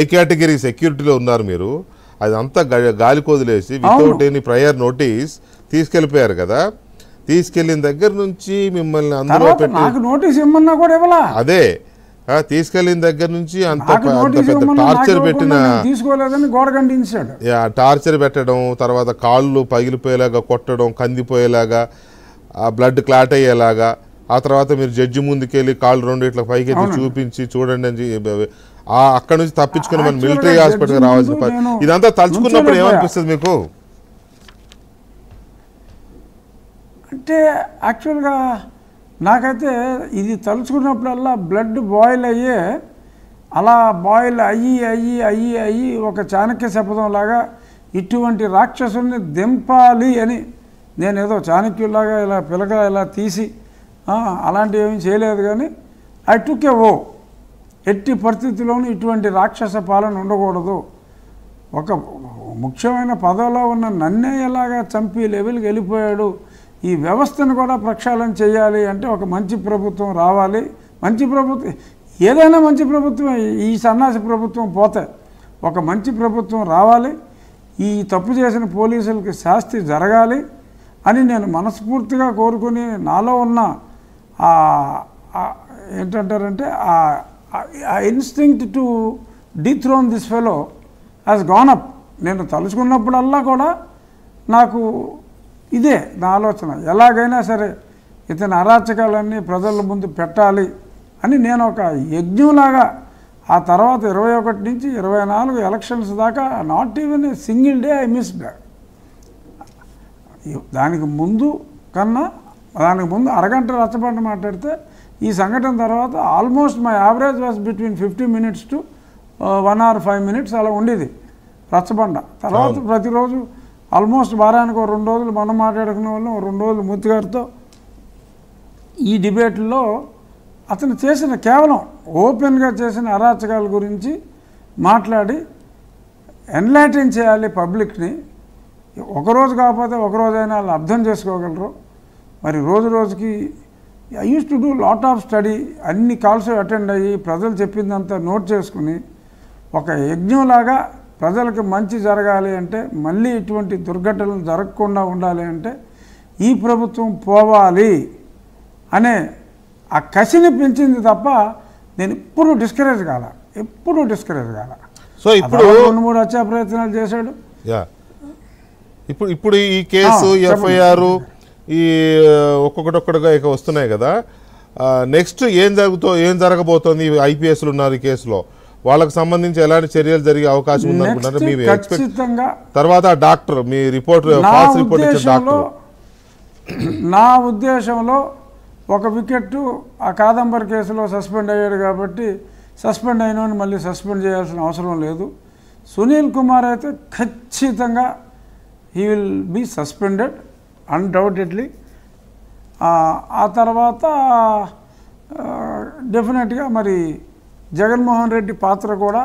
ఏ category సెక్యూరిటీలో ఉన్నారు మీరు, అదంతా గాలి కొదిలేసి వితౌట్ ఎనీ ప్రయర్ నోటీస్ తీసుకెళ్ళిపోయారు కదా. తీసుకెళ్ళిన దగ్గర నుంచి మిమ్మల్ని అందులో పెట్టి నాకు నోటీస్ ఇమ్మన్నా కూడా ఇవ్వలా. అదే తీసుకెళ్ళిన దగ్గర నుంచి అంత టార్చర్ పెట్టిన తీసుకోలేదని గోడ గండించాడు. టార్చర్ పెట్టడం, తర్వాత కాళ్ళు పగిలిపోయేలాగా కొట్టడం, కందిపోయేలాగా, బ్లడ్ క్లాట్ అయ్యేలాగా, ఆ తర్వాత మీరు జడ్జి ముందుకెళ్ళి కాళ్ళు రెండు ఇట్లా పైకి చూపించి చూడండి అని అక్కడ నుంచి తప్పించుకుని మన మిలిటరీ హాస్పిటల్కి రావాల్సిన ఇదంతా తలుచుకున్నప్పుడు ఏమనిపిస్తుంది మీకు? అంటే యాక్చువల్గా నాకైతే ఇది తలుచుకున్నప్పుడల్లా బ్లడ్ బాయిల్ అయ్యే, అలా బాయిల్ అయ్యి ఒక చాణక్య శపథంలాగా ఇటువంటి రాక్షసుల్ని దింపాలి అని నేను ఏదో చాణక్యులాగా ఇలా పిలక ఇలా తీసి అలాంటివి ఏమీ చేయలేదు. కానీ ఐ టుక్ ఏ ఎట్టి పరిస్థితుల్లోనూ ఇటువంటి రాక్షస పాలన ఉండకూడదు. ఒక ముఖ్యమైన పదవిలో ఉన్న నన్నే ఎలాగా చంపి లెవెల్కి వెళ్ళిపోయాడు, ఈ వ్యవస్థను కూడా ప్రక్షాళన చేయాలి అంటే ఒక మంచి ప్రభుత్వం రావాలి. మంచి ప్రభుత్వం ఏదైనా మంచి ప్రభుత్వం, ఈ సన్నాసి ప్రభుత్వం పోతే ఒక మంచి ప్రభుత్వం రావాలి, ఈ తప్పు చేసిన పోలీసులకి శాస్తి జరగాలి అని నేను మనస్ఫూర్తిగా కోరుకుని నాలో ఉన్న ఏంటంటారంటే ఆ instinct to dethrone this fellow has gone up. నేను తలుచుకున్నప్పుడల్లా కూడా నాకు ఇదే నా ఆలోచన, ఎలాగైనా సరే ఇతని అరాచకాలన్నీ ప్రజల ముందు పెట్టాలి అని నేను ఒక యజ్ఞంలాగా ఆ తర్వాత 21 నుంచి 24 ఎలక్షన్స్ దాకా not even a single day I missed. దానికి ముందు అరగంట రచ్చబండ మాట్లాడితే ఈ సంఘటన తర్వాత almost my average was between 50 minutes to 1 or 5 minutes అలా ఉండేది రచ్చబండ. తర్వాత ప్రతిరోజు ఆల్మోస్ట్ వారానికి 2 రోజులు మనం మాట్లాడుకునే వాళ్ళం, 2 రోజులు మూర్తి గారితో ఈ డిబేట్లో అతను చేసిన కేవలం ఓపెన్గా చేసిన అరాచకాల గురించి మాట్లాడి ఎన్లైటన్ చేయాలి పబ్లిక్ని. ఒకరోజు కాకపోతే ఒకరోజైనా వాళ్ళు అర్థం చేసుకోగలరు. మరి రోజుకి I use to do lot of study, అన్ని కాల్స్ అటెండ్ అయ్యి ప్రజలు చెప్పిందంతా నోట్ చేసుకుని ఒక యజ్ఞంలాగా ప్రజలకు మంచి జరగాలి అంటే, మళ్ళీ ఇటువంటి దుర్ఘటనలు జరగకుండా ఉండాలి అంటే ఈ ప్రభుత్వం పోవాలి అనే ఆ కసిని పెంచింది తప్ప నేను ఎప్పుడూ డిస్కరేజ్ కాల. సో ఇప్పుడు 2-3 హత్యా ప్రయత్నాలు చేశాడు. ఇప్పుడు ఈ కేసు ఎఫ్ఐఆర్ ఈ ఒక్కొక్కటిగా ఇక వస్తున్నాయి కదా. నెక్స్ట్ ఏం జరగబోతోంది? ఐపీఎస్లు ఉన్నారు ఈ కేసులో, వాళ్ళకి సంబంధించి ఎలాంటి చర్యలు జరిగే అవకాశం ఉందనుకుంటారు మీ తర్వాత? డాక్టర్ మీ రిపోర్ట్ ఫాల్స్ రిపోర్ట్ ఇచ్చిన డాక్టర్, నా ఉద్దేశంలో ఒక వికెట్ ఆ కాదంబరి కేసులో సస్పెండ్ అయ్యాడు కాబట్టి సస్పెండ్ అయిన మళ్ళీ సస్పెండ్ చేయాల్సిన అవసరం లేదు. సునీల్ కుమార్ అయితే ఖచ్చితంగా he will be suspended undoubtedly. ఆ తర్వాత డెఫినెట్గా మరి జగన్మోహన్ రెడ్డి పాత్ర కూడా